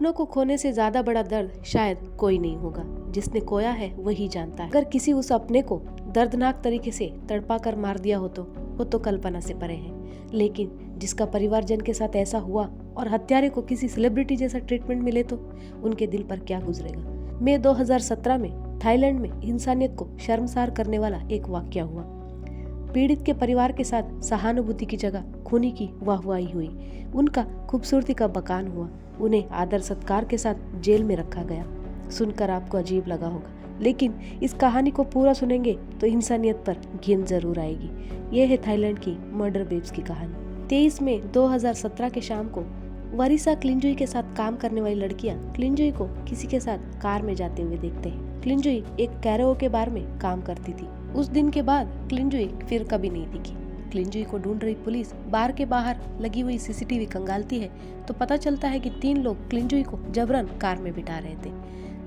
अपनों को खोने से ज्यादा बड़ा दर्द शायद कोई नहीं होगा। जिसने खोया है वही जानता है। अगर किसी उस अपने को दर्दनाक तरीके से तड़पा कर मार दिया हो तो वो तो कल्पना से परे है। लेकिन जिसका परिवारजन के साथ ऐसा हुआ और हत्यारे को किसी सेलिब्रिटी जैसा ट्रीटमेंट मिले तो उनके दिल पर क्या गुजरेगा। मई 2017 में थाईलैंड में इंसानियत को शर्मसार करने वाला एक वाकया हुआ। पीड़ित के परिवार के साथ सहानुभूति की जगह खूनी की वाहवाही हुई। उनका खूबसूरती का बखान हुआ। उन्हें आदर सत्कार के साथ जेल में रखा गया। सुनकर आपको अजीब लगा होगा, लेकिन इस कहानी को पूरा सुनेंगे तो इंसानियत पर घिन जरूर आएगी। यह है थाईलैंड की मर्डर बेब्स की कहानी। 23 मई 2017 के शाम को वरिसा क्लिंजुई के साथ काम करने वाली लड़कियां क्लिंजुई को किसी के साथ कार में जाते हुए देखते हैं। क्लिंजुई एक कैरोके बार में काम करती थी। उस दिन के बाद क्लिंजुई फिर कभी नहीं दिखी। क्लिंजुई को ढूंढ रही पुलिस बार के बाहर लगी हुई सीसीटीवी खंगालती है तो पता चलता है कि 3 लोग क्लिंजुई को जबरन कार में बिठा रहे थे।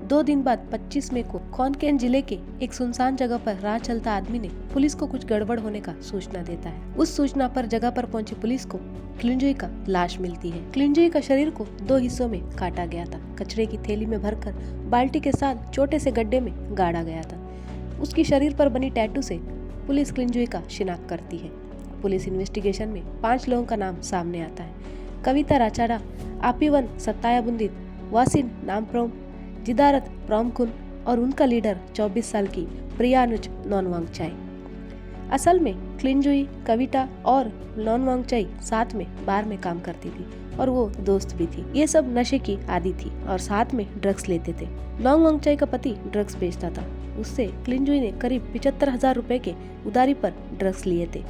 2 दिन बाद 25 मई को खोनकेन जिले के एक सुनसान जगह पर राह चलता आदमी ने पुलिस को कुछ गड़बड़ होने का सूचना देता है। उस सूचना पर जगह पर पहुंची पुलिस को क्लिंजुई का लाश मिलती है। क्लिंजुई का शरीर को 2 हिस्सों में काटा गया था। कचरे की थैली में भरकर बाल्टी के साथ छोटे से गड्ढे में गाड़ा गया था। उसकी शरीर पर बनी टैटू से पुलिस क्लिंजुई का शिनाख्त करती है। पुलिस इन्वेस्टिगेशन में 5 लोगों का नाम सामने आता है। कविता राचाड़ा, आपिवन सत्तायाबुंदित, वासिन नामप्रोम, जिदारत प्रोमकुन और उनका लीडर 24 साल की प्रियानुज नॉनवांगचाई। असल में क्लिंजुई, कविता और नॉनवांगचाई साथ में बार में काम करती थी और वो दोस्त भी थी। ये सब नशे की आदी थी और साथ में ड्रग्स लेते थे। नॉनवांगचाई का पति ड्रग्स बेचता था। उससे क्लिंजुई ने करीब 75,000 रुपए के उधारी पर ड्रग्स लिए थे।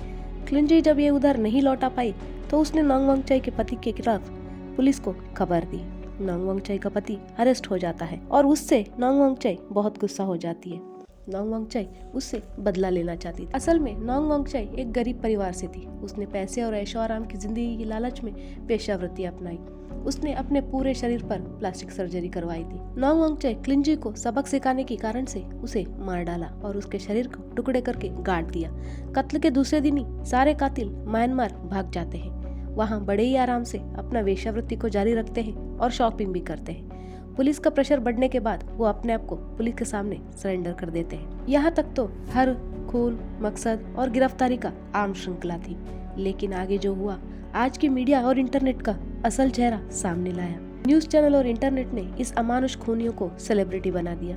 क्लिंजुई जब ये उधार नहीं लौटा पाई तो उसने नॉनवांगचाई के पति के खिलाफ पुलिस को खबर दी। नॉनवांगचाई का पति अरेस्ट हो जाता है और उससे नॉनवांगचाई बहुत गुस्सा हो जाती है। नॉनवांगचाई उससे बदला लेना चाहती थी। असल में नॉनवांगचाई एक गरीब परिवार से थी। उसने पैसे और ऐशो आराम की जिंदगी की लालच में पेशावृत्ति अपनाई। उसने अपने पूरे शरीर पर प्लास्टिक सर्जरी करवाई थी। नॉनवांगचाई क्लिंजुई को सबक सिखाने के कारण से उसे मार डाला और उसके शरीर को टुकड़े करके गाड़ दिया। कत्ल के दूसरे दिन ही सारे कातिल म्यांमार भाग जाते हैं। वहाँ बड़े ही आराम से अपना वेश्यावृत्ति को जारी रखते हैं और शॉपिंग भी करते हैं। पुलिस का प्रेशर बढ़ने के बाद वो अपने आप को पुलिस के सामने सरेंडर कर देते हैं। यहाँ तक तो हर खून, मकसद और गिरफ्तारी का आम श्रृंखला थी। लेकिन आगे जो हुआ, आज की मीडिया और इंटरनेट का असल चेहरा सामने लाया। न्यूज चैनल और इंटरनेट ने इस अमानुष खूनियों को सेलिब्रिटी बना दिया।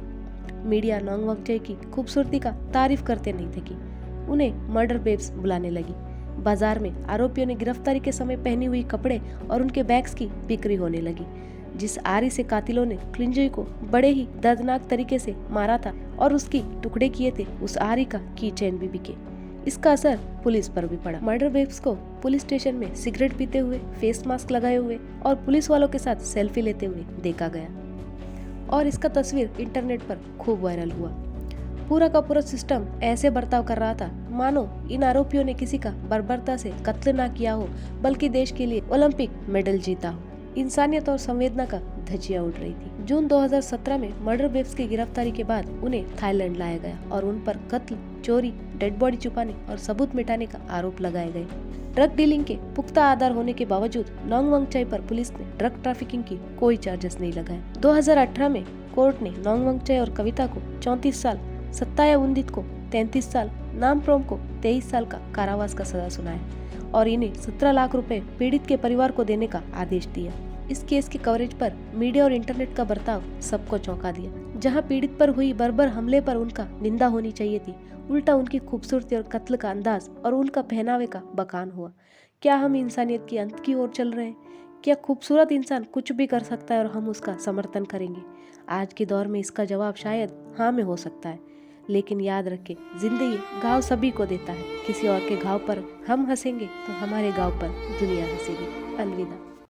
मीडिया नॉनवांगचाई की खूबसूरती का तारीफ करते नहीं थकी। उन्हें मर्डर बेब्स बुलाने लगी। बाजार में आरोपियों ने गिरफ्तारी के समय पहनी हुई कपड़े और उनके बैग्स की बिक्री होने लगी। जिस आरी से कातिलों ने क्लिंजुई को बड़े ही दर्दनाक तरीके से मारा था और उसकी टुकड़े किए थे, उस आरी का की चेन भी बिके। इसका असर पुलिस पर भी पड़ा। मर्डर बेब्स को पुलिस स्टेशन में सिगरेट पीते हुए, फेस मास्क लगाए हुए और पुलिस वालों के साथ सेल्फी लेते हुए देखा गया और इसका तस्वीर इंटरनेट पर खूब वायरल हुआ। पूरा का पूरा सिस्टम ऐसे बर्ताव कर रहा था मानो इन आरोपियों ने किसी का बर्बरता से कत्ल ना किया हो, बल्कि देश के लिए ओलंपिक मेडल जीता हो। इंसानियत और संवेदना का धज्जियां उड़ रही थी। जून 2017 में मर्डर बेब्स की गिरफ्तारी के बाद उन्हें थाईलैंड लाया गया और उन पर कत्ल, चोरी, डेड बॉडी छुपाने और सबूत मिटाने का आरोप लगाए गए। ड्रग डीलिंग के पुख्ता आधार होने के बावजूद नॉनवांगचाई पर पुलिस ने ड्रग ट्रैफिकिंग की कोई चार्जेस नहीं लगाए। 2018 में कोर्ट ने नॉनवांगचाई और कविता को 34 साल, सत्तायाबुंदित को 33 साल, नामप्रोम को 23 साल का कारावास का सजा सुनाया और इन्हें 17 लाख रुपए पीड़ित के परिवार को देने का आदेश दिया। इस केस की कवरेज पर मीडिया और इंटरनेट का बर्ताव सबको चौंका दिया। जहां पीड़ित पर हुई बर्बर हमले पर उनका निंदा होनी चाहिए थी, उल्टा उनकी खूबसूरती और कत्ल का अंदाज और उनका पहनावे का बखान हुआ। क्या हम इंसानियत की अंत की ओर चल रहे हैं? क्या खूबसूरत इंसान कुछ भी कर सकता है और हम उसका समर्थन करेंगे? आज के दौर में इसका जवाब शायद हाँ में हो सकता है। लेकिन याद रखें, जिंदगी घाव सभी को देता है। किसी और के घाव पर हम हंसेंगे तो हमारे घाव पर दुनिया हंसेगी। अलविदा।